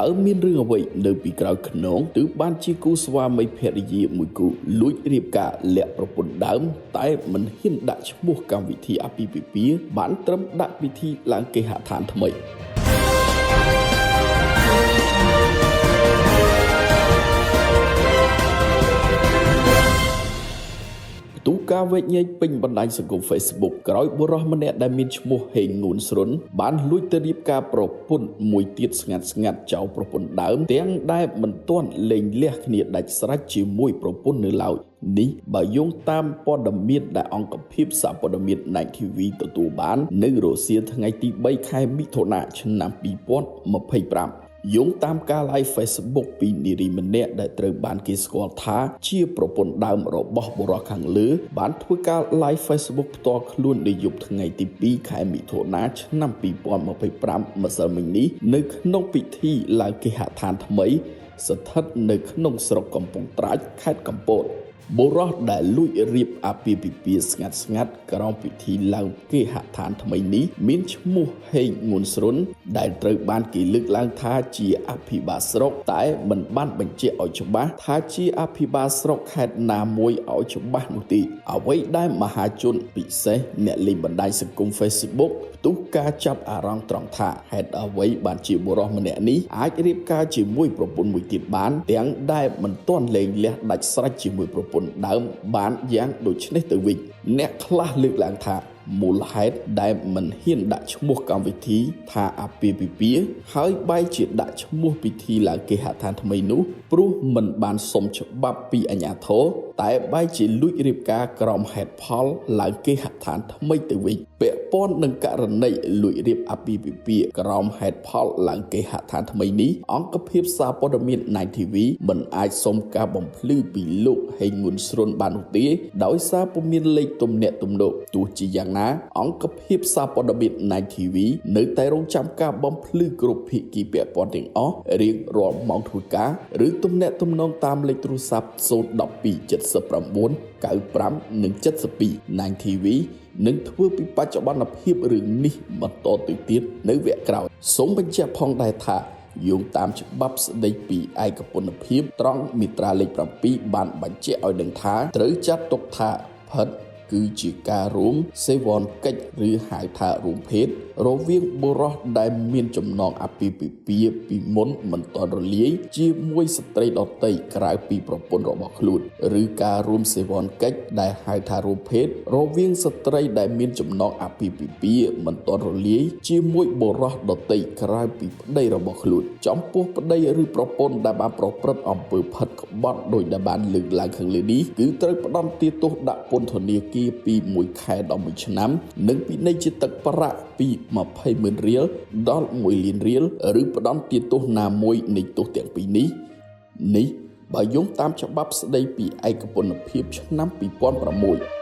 តើមានរឿងអ្វីនៅពីក្រោយខ្នងទើបបានជាគូស្វាមីភរិយាមួយគូលួចរៀបការលាក់ប្រពន្ធដើមតែមិនហ៊ានដាក់ឈ្មោះកម្មវិធីអាពាហ៍ពិពាហ៍បានត្រឹមដាក់ពិធីឡើងគេហដ្ឋានថ្មីទូការវែកញែកពេញបណ្ដាញសង្គម Facebook ក្រោយបុរសម្នាក់ដែលមានឈ្មោះហេងងួនស្រុនបានលួចទៅរៀបការប្រពន្ធមួយទៀតស្ងាត់ចោលប្រពន្ធដើមទាំងដែលមិនទាន់លែងលះគ្នាដាច់ស្រេចជាមួយប្រពន្ធនៅឡើយនេះបើយោងតាមព័ត៌មានដែលអង្គភាពសារព័ត៌មាន Night TV ទទួលបាននៅរសៀលថ្ងៃទី3ខែមិថុនាឆ្នាំ2025យោងតាមការ live Facebook ពីនារីម្នាក់ដែលត្រូវបានគេស្គាល់ថាជាប្រពន្ធដើមរបស់បុរសខាងលើបានធ្វើការ live Facebook ផ្ទាល់ខ្លួននៅយប់ថ្ងៃទី2ខែមិថុនាឆ្នាំ2025ម្សិលមិញនេះនៅក្នុងពិធីឡើងគេហដ្ឋានថ្មីស្ថិតនៅក្នុងស្រុកកំពង់ត្រាចខេត្តកំពតបុរសដែលលួចរៀបអាពាហ៍ពិពាហ៍ស្ងាត់ក្រោមពិធីឡើងគេហដ្ឋានថ្មីនេះមានឈ្មោះហេងងួនស្រុនដែលត្រូវបានគេលើកឡើងថាជាអភិបាលស្រុកតែមិនបានបញ្ជាក់ឲ្យច្បាស់ថាជាអភិបាលស្រុកខេត្តណាមួយឲ្យច្បាស់នោះទេអ្វីដែលមហាជនពិសេសអ្នកលេងបណ្ដាញសង្គម Facebook ផ្ទុះការចាប់អារម្មណ៍ត្រង់ថាហេតុអ្វីបានជាបុរសម្នាក់នេះអាចរៀបការជាមួយប្រពន្ធមួយទៀតបានទាំងដែលមិនទាន់លែងលះដាច់ស្រេចជាមួយប្រពន្ធដើមបានយ៉ាងដូចនេះទៅវិញអ្នកខ្លះលើកឡើងថាមូលហេតុដែលមិនហ៊ានដាក់ឈ្មោះកម្មវិធីថាអាពាហ៍ពិពាហ៍ហើយបែរជាដាក់ឈ្មោះពិធីឡើងគេហដ្ឋានថ្មីនោះព្រោះមិនបានសុំច្បាប់ពីអាជ្ញាធរតែបែរជាលួចរៀបការក្រោមហេតុផលឡើងគេហដ្ឋានថ្មីទៅវិញពាក់ព័ន្ធនឹងករណីលួចរៀបអាពាហ៍ពិពាហ៍ក្រោមហេតុផលឡើងគេហដ្ឋានថ្មីនេះអង្គភាពសារព័ត៌មាន Night TV មិនអាចសុំការបំភ្លឺពីលោកហេងងួនស្រុនបាននោះទេដោយសារពុំមានលេខទំនាក់ទំនងទោះជាយ៉ាងណាអង្គភាពសារព័ត៌មាន Night TV នៅតែរងចាំការបំភ្លឺគ្រប់ភាគីពាក់ព័ន្ធទាំងអស់រៀងរាល់ម៉ោងធ្វើការឬទំនាក់ទំនងតាមលេខទូរស័ព្ទ012 79 95 និង 72 Night TV នឹងធ្វើពីបច្ចុប្បន្នភាពរឿងនេះបន្តទៅទៀតនៅវគ្គក្រោយសូមបញ្ជាក់ផងដែរថាយោងតាមច្បាប់ស្តីពីឯកពន្ធភាពត្រង់មាត្រាលេខ7បានបញ្ជាក់ឲ្យដឹងថាត្រូវចាត់ទុកថាផិតគឺជាការរួមសេវនកិច្ចឬហៅថារួមភេទរវាងបុរសដែលមានចំណងអាពាហ៍ពិពាហ៍ពីមុនមិនទាន់រលាយជាមួយស្ត្រីដទៃក្រៅពីប្រពន្ធរបស់ខ្លួនឬការរួមសេវនកិច្ចដែលហៅថារួមភេទរវាងស្ត្រីដែលមានចំណងអាពាហ៍ពិពាហ៍មិនទាន់រលាយជាមួយបុរសដទៃក្រៅពីប្តីរបស់ខ្លួនចំពោះប្តីឬប្រពន្ធដែលបានប្រព្រឹត្តអំពើផិតក្បត់ដោយដែលបានលើកឡើងខាងលើនេះគឺត្រូវផ្តន្ទាទោសដាក់ពន្ធនាគារពី1ខែដល់1ឆ្នាំនិងពិន័យជាទឹកប្រាក់ពី20,000,000រៀលដល់1លានរៀលឬផ្តន្ទាទោសណាមួយនៃទោសទាំងពីរនេះបើយោងតាមច្បាប់ស្តីពីឯកពន្ធភាពឆ្នាំ2006